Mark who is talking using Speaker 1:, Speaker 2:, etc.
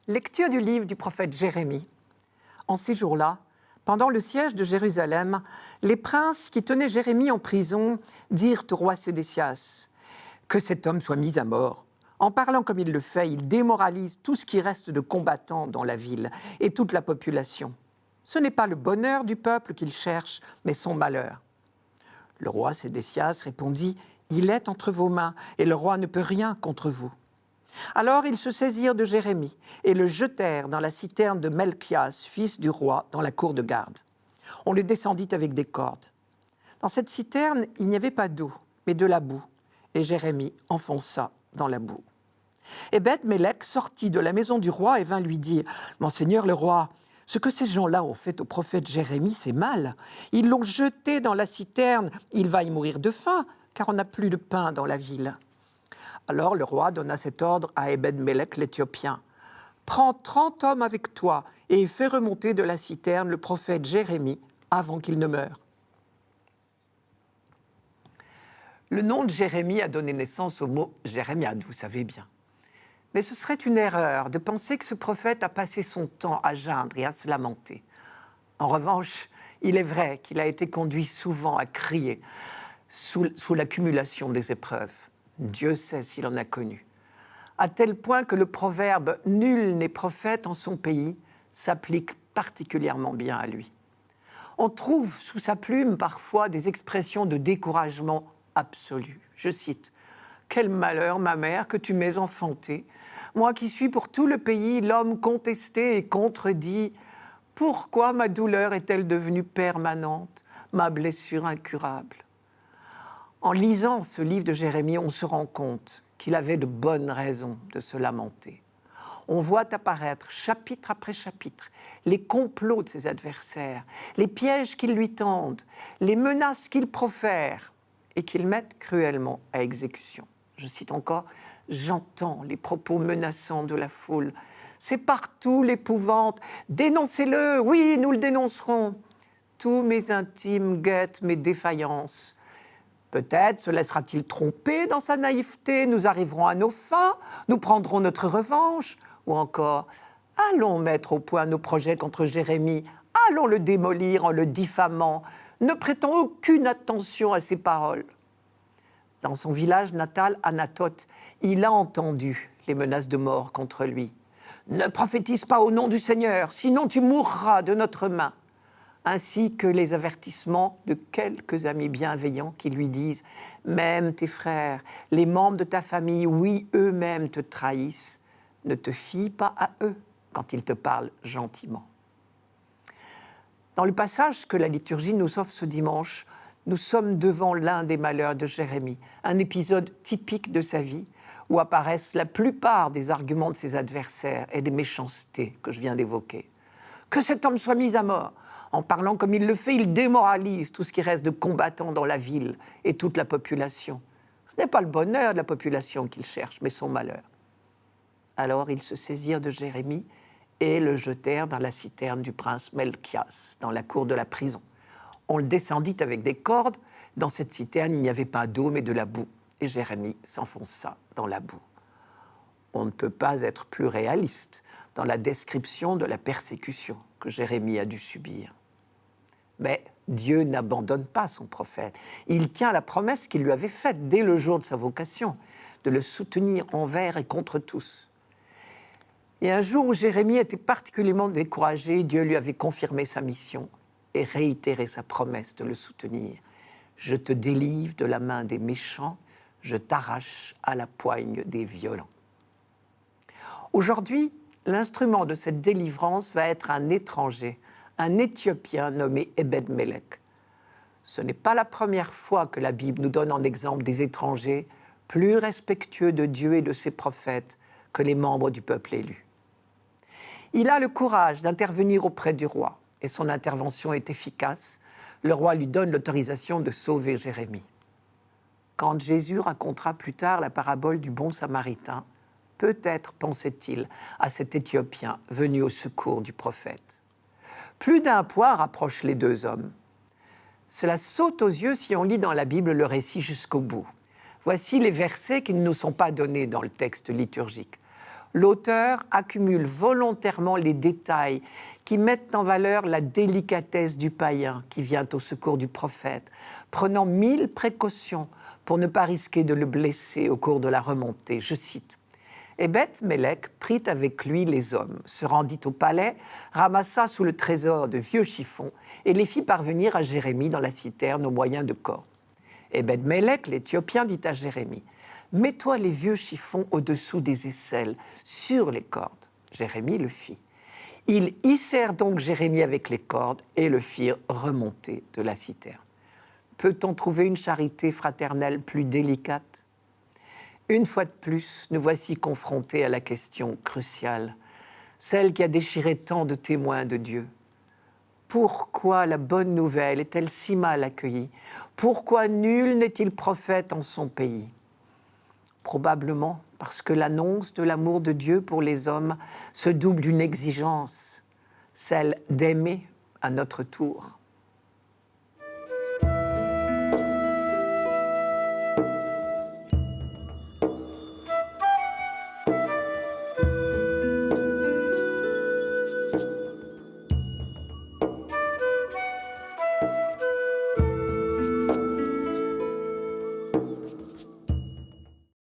Speaker 1: Lecture du livre du prophète Jérémie. En ces jours-là, pendant le siège de Jérusalem, les princes qui tenaient Jérémie en prison dirent au roi Sédécias que cet homme soit mis à mort. En parlant comme il le fait, il démoralise tout ce qui reste de combattants dans la ville et toute la population. Ce n'est pas le bonheur du peuple qu'il cherche, mais son malheur. Le roi Sédécias répondit « Il est entre vos mains, et le roi ne peut rien contre vous. » Alors ils se saisirent de Jérémie et le jetèrent dans la citerne de Melchias, fils du roi, dans la cour de garde. On le descendit avec des cordes. Dans cette citerne, il n'y avait pas d'eau, mais de la boue, et Jérémie enfonça dans la boue. Ebed-Mélec sortit de la maison du roi et vint lui dire « Monseigneur le roi, ce que ces gens-là ont fait au prophète Jérémie, c'est mal. Ils l'ont jeté dans la citerne, il va y mourir de faim, car on n'a plus de pain dans la ville. » Alors le roi donna cet ordre à Ebed-Mélec l'Éthiopien. « Prends 30 hommes avec toi et fais remonter de la citerne le prophète Jérémie avant qu'il ne meure. » Le nom de Jérémie a donné naissance au mot jérémiade, vous savez bien. Mais ce serait une erreur de penser que ce prophète a passé son temps à geindre et à se lamenter. En revanche, il est vrai qu'il a été conduit souvent à crier sous l'accumulation des épreuves. Dieu sait s'il en a connu. À tel point que le proverbe « Nul n'est prophète en son pays » s'applique particulièrement bien à lui. On trouve sous sa plume parfois des expressions de découragement absolu. Je cite « Quel malheur, ma mère, que tu m'aies enfanté, moi qui suis pour tout le pays l'homme contesté et contredit. Pourquoi ma douleur est-elle devenue permanente, ma blessure incurable ?» En lisant ce livre de Jérémie, on se rend compte qu'il avait de bonnes raisons de se lamenter. On voit apparaître, chapitre après chapitre, les complots de ses adversaires, les pièges qu'ils lui tendent, les menaces qu'ils profèrent et qu'ils mettent cruellement à exécution. Je cite encore « J'entends les propos menaçants de la foule. C'est partout l'épouvante. Dénoncez-le, oui, nous le dénoncerons. Tous mes intimes guettent mes défaillances. Peut-être se laissera-t-il tromper dans sa naïveté, nous arriverons à nos fins, nous prendrons notre revanche. Ou encore, allons mettre au point nos projets contre Jérémie, allons le démolir en le diffamant, ne prêtons aucune attention à ses paroles. » Dans son village natal, Anathoth, il a entendu les menaces de mort contre lui. « Ne prophétise pas au nom du Seigneur, sinon tu mourras de notre main. » Ainsi que les avertissements de quelques amis bienveillants qui lui disent « Même tes frères, les membres de ta famille, oui, eux-mêmes te trahissent. Ne te fie pas à eux quand ils te parlent gentiment. » Dans le passage que la liturgie nous offre ce dimanche, nous sommes devant l'un des malheurs de Jérémie, un épisode typique de sa vie où apparaissent la plupart des arguments de ses adversaires et des méchancetés que je viens d'évoquer. Que cet homme soit mis à mort. En parlant comme il le fait, il démoralise tout ce qui reste de combattants dans la ville et toute la population. Ce n'est pas le bonheur de la population qu'il cherche, mais son malheur. Alors ils se saisirent de Jérémie et le jetèrent dans la citerne du prince Melchias, dans la cour de la prison. On le descendit avec des cordes. Dans cette citerne, il n'y avait pas d'eau, mais de la boue. Et Jérémie s'enfonça dans la boue. On ne peut pas être plus réaliste dans la description de la persécution que Jérémie a dû subir. Mais Dieu n'abandonne pas son prophète. Il tient la promesse qu'il lui avait faite dès le jour de sa vocation, de le soutenir envers et contre tous. Et un jour où Jérémie était particulièrement découragé, Dieu lui avait confirmé sa mission et réitéré sa promesse de le soutenir. « Je te délivre de la main des méchants, je t'arrache à la poigne des violents. » Aujourd'hui, l'instrument de cette délivrance va être un étranger, un Éthiopien nommé Ebed-Mélec. Ce n'est pas la première fois que la Bible nous donne en exemple des étrangers plus respectueux de Dieu et de ses prophètes que les membres du peuple élu. Il a le courage d'intervenir auprès du roi et son intervention est efficace. Le roi lui donne l'autorisation de sauver Jérémie. Quand Jésus racontera plus tard la parabole du bon samaritain, peut-être pensait-il à cet Éthiopien venu au secours du prophète. Plus d'un point rapproche les deux hommes. Cela saute aux yeux si on lit dans la Bible le récit jusqu'au bout. Voici les versets qui ne nous sont pas donnés dans le texte liturgique. L'auteur accumule volontairement les détails qui mettent en valeur la délicatesse du païen qui vient au secours du prophète, prenant 1000 précautions pour ne pas risquer de le blesser au cours de la remontée. Je cite. Ebed-Mélec prit avec lui les hommes, se rendit au palais, ramassa sous le trésor de vieux chiffons et les fit parvenir à Jérémie dans la citerne au moyen de cordes. Ebed-Mélec, l'Éthiopien, dit à Jérémie, « Mets-toi les vieux chiffons au-dessous des aisselles, sur les cordes. » Jérémie le fit. Ils hissèrent donc Jérémie avec les cordes et le firent remonter de la citerne. Peut-on trouver une charité fraternelle plus délicate ? Une fois de plus, nous voici confrontés à la question cruciale, celle qui a déchiré tant de témoins de Dieu. Pourquoi la bonne nouvelle est-elle si mal accueillie? Pourquoi nul n'est-il prophète en son pays? Probablement parce que l'annonce de l'amour de Dieu pour les hommes se double d'une exigence, celle d'aimer à notre tour.